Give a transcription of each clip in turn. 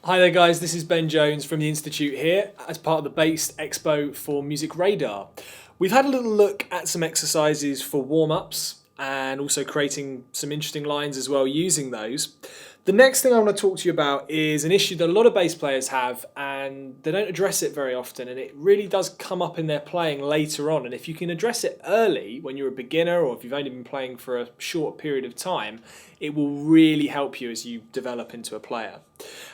Hi there guys, this is Ben Jones from the Institute here as part of the Based Expo for Music Radar. We've had a little look at some exercises for warm-ups and also creating some interesting lines as well using those. The next thing I want to talk to you about is an issue that a lot of bass players have and they don't address it very often, and it really does come up in their playing later on, and if you can address it early when you're a beginner or if you've only been playing for a short period of time, it will really help you as you develop into a player.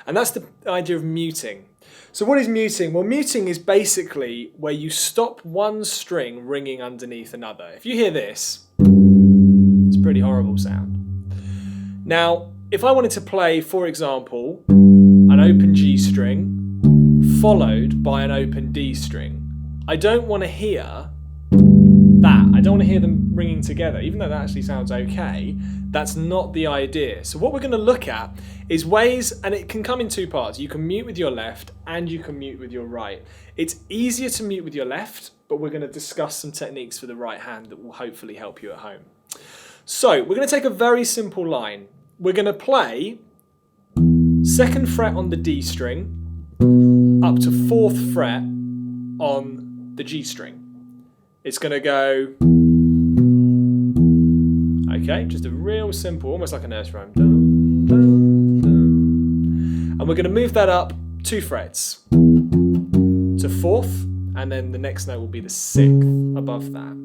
And that's the idea of muting. So what is muting? Well, muting is basically where you stop one string ringing underneath another. If you hear this, it's a pretty horrible sound. Now, if I wanted to play, for example, an open G string followed by an open D string, I don't want to hear that. I don't want to hear them ringing together, even though that actually sounds okay. That's not the idea. So what we're going to look at is ways, and it can come in two parts. You can mute with your left and you can mute with your right. It's easier to mute with your left, but we're going to discuss some techniques for the right hand that will hopefully help you at home. So we're going to take a very simple line. We're going to play 2nd fret on the D string up to 4th fret on the G string. It's going to go, okay, just a real simple, almost like a nursery rhyme. Dun, dun, dun. And we're going to move that up 2 frets to 4th, and then the next note will be the 6th above that.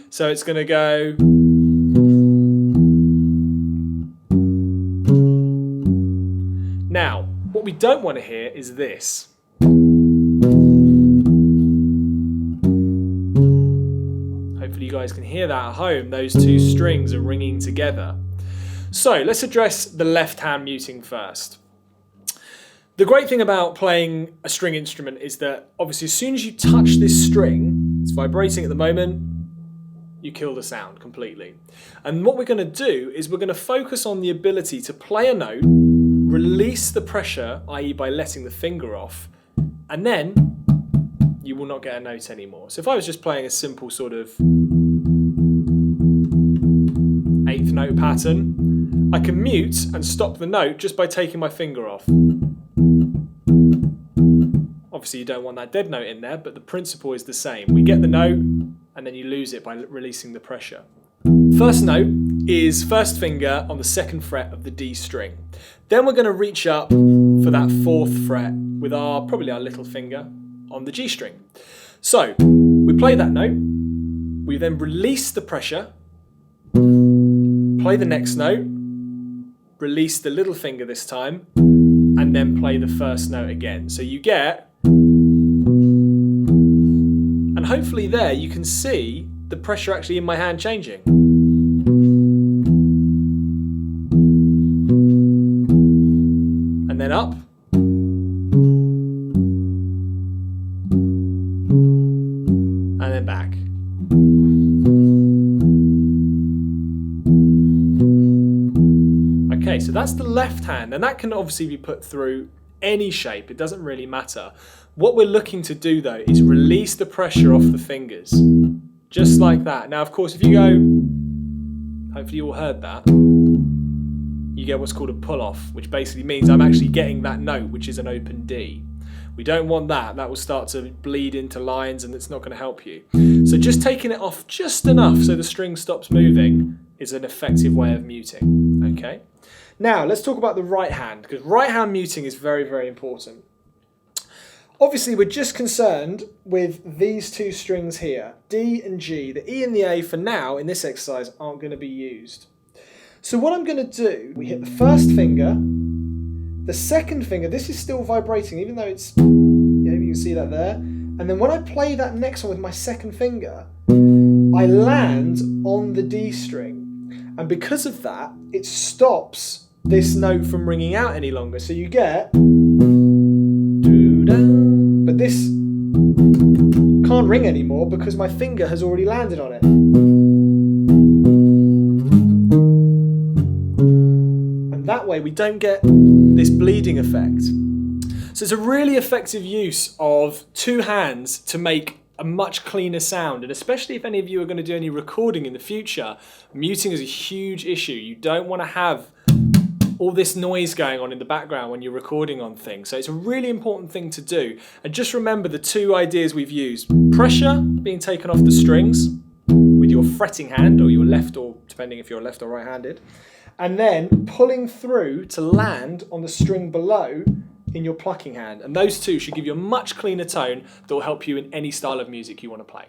So it's going to go. Now, what we don't want to hear is this. Hopefully you guys can hear that at home. Those two strings are ringing together. So let's address the left hand muting first. The great thing about playing a string instrument is that obviously as soon as you touch this string, it's vibrating at the moment, you kill the sound completely. And what we're going to do is we're going to focus on the ability to play a note, release the pressure, i.e. by letting the finger off, and then you will not get a note anymore. So if I was just playing a simple sort of 8th note pattern, I can mute and stop the note just by taking my finger off. Obviously you don't want that dead note in there, but the principle is the same. We get the note and then you lose it by releasing the pressure. First note is 1st finger on the 2nd fret of the D string. Then we're going to reach up for that 4th fret with probably our little finger on the G string. So we play that note, we then release the pressure, play the next note, release the little finger this time, and then play the first note again. So you get, and hopefully there you can see the pressure actually in my hand changing. And then up. And then back. Okay, so that's the left hand, and that can obviously be put through any shape. It doesn't really matter. What we're looking to do though is release the pressure off the fingers. Just like that. Now, of course, if you go, hopefully you all heard that, you get what's called a pull-off, which basically means I'm actually getting that note, which is an open D. We don't want that. That will start to bleed into lines and it's not going to help you. So just taking it off just enough so the string stops moving is an effective way of muting. Okay. Now, let's talk about the right hand, because right hand muting is very, very important. Obviously, we're just concerned with these two strings here, D and G. The E and the A for now in this exercise aren't going to be used. So what I'm going to do, we hit the 1st finger, the 2nd finger, this is still vibrating, even though it's, you can see that there. And then when I play that next one with my 2nd finger, I land on the D string. And because of that, it stops this note from ringing out any longer. So you get, but this can't ring anymore because my finger has already landed on it. And that way we don't get this bleeding effect. So it's a really effective use of two hands to make a much cleaner sound, and especially if any of you are going to do any recording in the future, muting is a huge issue. You don't want to have all this noise going on in the background when you're recording on things. So it's a really important thing to do. And just remember the two ideas we've used. Pressure being taken off the strings with your fretting hand, or your left, or depending if you're left or right-handed, and then pulling through to land on the string below in your plucking hand. And those two should give you a much cleaner tone that will help you in any style of music you want to play.